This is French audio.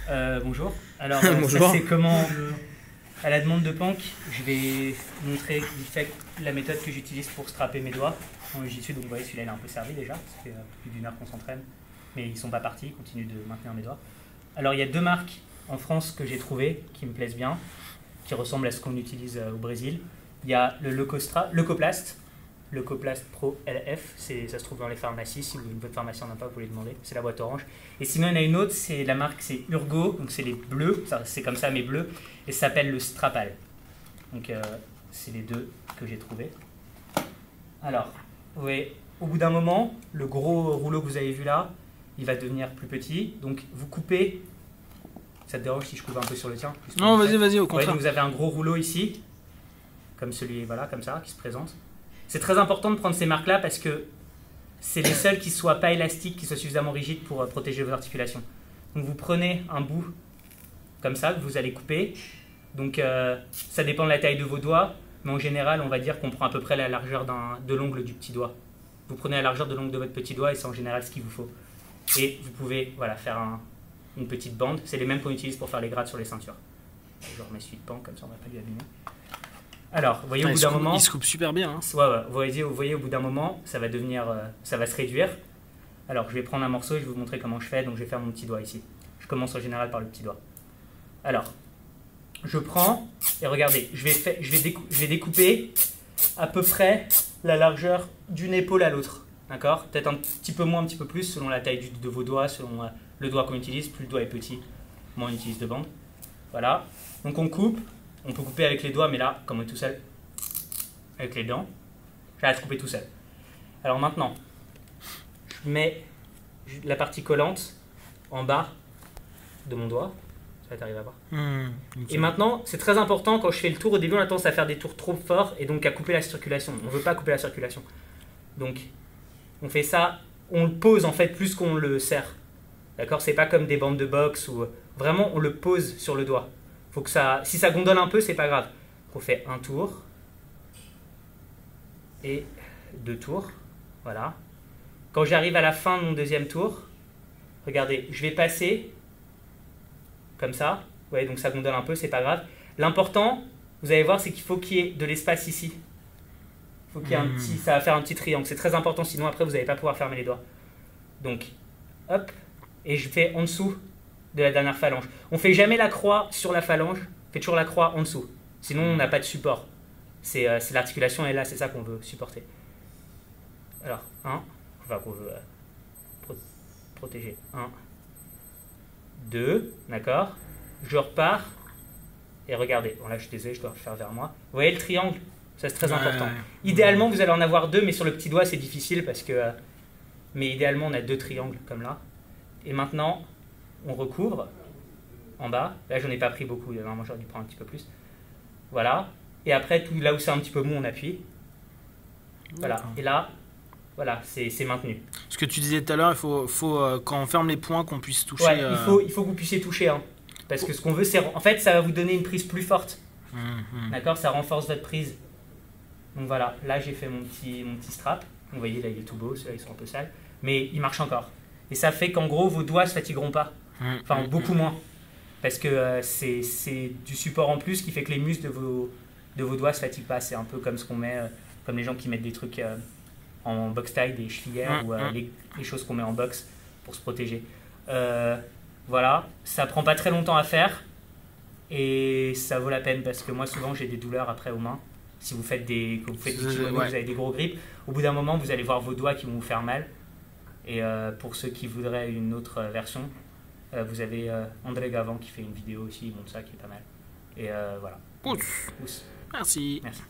Bonjour. Alors, Bonjour. ça c'est comment, à la demande de Pank, je vais montrer vite fait la méthode que j'utilise pour strapper mes doigts en Jiu-Jitsu. Donc, vous voyez, celui-là il est un peu servi déjà. Ça fait plus d'une heure qu'on s'entraîne, mais ils sont pas partis, ils continuent de maintenir mes doigts. Alors, il y a deux marques en France que j'ai trouvées qui me plaisent bien, qui ressemblent à ce qu'on utilise au Brésil. Il y a le Leucoplast Pro LF, ça se trouve dans les pharmacies. Si votre pharmacien n'en a pas, vous pouvez les demander. C'est la boîte orange. Et sinon, il y en a une autre, c'est la marque, c'est Urgo, donc c'est les bleus, c'est comme ça, mais bleus, et ça s'appelle le Strapal. Donc, c'est les deux que j'ai trouvés. Alors, vous voyez, au bout d'un moment, le gros rouleau que vous avez vu là, il va devenir plus petit. Donc, vous coupez. Ça te dérange si je coupe un peu sur le tien? Non, vas-y, au Ouais, contraire. donc vous avez un gros rouleau ici, comme celui, voilà, comme ça, qui se présente. C'est très important de prendre ces marques-là parce que c'est les seules qui ne soient pas élastiques, qui soient suffisamment rigides pour protéger vos articulations. Donc vous prenez un bout comme ça que vous allez couper. Donc ça dépend de la taille de vos doigts, mais en général, on va dire qu'on prend à peu près la largeur de l'ongle du petit doigt. Vous prenez la largeur de l'ongle de votre petit doigt et c'est en général ce qu'il vous faut. Et vous pouvez faire une petite bande. C'est les mêmes qu'on utilise pour faire les grades sur les ceintures. Je remets celui de pan, comme ça on ne va pas lui abîmer. Alors, vous voyez, au bout d'un moment, Il se coupe super bien. Hein. vous voyez, au bout d'un moment, ça va devenir, ça va se réduire. Alors, je vais prendre un morceau et je vais vous montrer comment je fais. Donc, je vais faire mon petit doigt ici. Je commence en général par le petit doigt. Alors, je prends et regardez, je vais découper à peu près la largeur d'une épaule à l'autre. D'accord? Peut-être un petit peu moins, un petit peu plus, selon la taille de vos doigts, selon le doigt qu'on utilise. Plus le doigt est petit, moins on utilise de bande. Voilà. Donc, on coupe. On peut couper avec les doigts, mais là, comme on est tout seul, avec les dents, j'arrête de couper tout seul. Alors maintenant, je mets la partie collante en bas de mon doigt. Ça va t'arriver à voir. Okay. Et maintenant, c'est très important, quand je fais le tour, au début, on a tendance à faire des tours trop forts et donc à couper la circulation. On ne veut pas couper la circulation. Donc, on fait ça, on le pose en fait plus qu'on le serre. D'accord? C'est pas comme des bandes de boxe où vraiment on le pose sur le doigt. Faut que ça, si ça gondole un peu, c'est pas grave. On fait un tour et deux tours. Voilà. Quand j'arrive à la fin de mon deuxième tour, regardez, je vais passer comme ça. Vous voyez, donc ça gondole un peu, c'est pas grave. L'important, vous allez voir, c'est qu'il faut qu'il y ait de l'espace ici. Il faut qu'il y ait un petit, ça va faire un petit triangle. C'est très important, sinon après vous n'allez pas pouvoir fermer les doigts. Donc, hop, et je fais en dessous de la dernière phalange. On fait jamais la croix sur la phalange, on fait toujours la croix en dessous. Sinon, on n'a pas de support. C'est l'articulation est là, c'est ça qu'on veut supporter. Alors, qu'on veut protéger. 1, 2, d'accord. Je repars. Et regardez, bon là je suis désolé, je dois faire vers moi. Vous voyez le triangle? Ça c'est très important. Idéalement, vous allez en avoir deux, mais sur le petit doigt c'est difficile parce que... mais idéalement, on a deux triangles comme là. Et maintenant, on recouvre en bas. Là, j'en ai pas pris beaucoup. Normalement, j'aurais dû prendre un petit peu plus. Voilà. Et après, tout là où c'est un petit peu mou, on appuie. Voilà. Et là, voilà, c'est maintenu. Ce que tu disais tout à l'heure, il faut quand on ferme les poings, qu'on puisse toucher. Ouais, il faut que vous puissiez toucher. Hein. Parce que ce qu'on veut, c'est... En fait, ça va vous donner une prise plus forte. D'accord? Ça renforce votre prise. Donc voilà. Là, j'ai fait mon petit strap. Vous voyez, là, il est tout beau. Ceux-là, ils sont un peu sales. Mais il marche encore. Et ça fait qu'en gros, vos doigts ne se fatigueront pas. Enfin, beaucoup moins. Parce que c'est du support en plus qui fait que les muscles de vos doigts ne se fatiguent pas. C'est un peu comme ce qu'on met, comme les gens qui mettent des trucs en boxe taille, des chevillères ou les choses qu'on met en boxe pour se protéger. Voilà, ça prend pas très longtemps à faire et ça vaut la peine parce que moi, souvent, j'ai des douleurs après aux mains. Si vous faites du kimono, vous avez des gros grips. Au bout d'un moment, vous allez voir vos doigts qui vont vous faire mal. Et pour ceux qui voudraient une autre version, vous avez André Gavant qui fait une vidéo aussi, il montre ça, qui est pas mal. Et voilà. Pouce. Merci. Merci.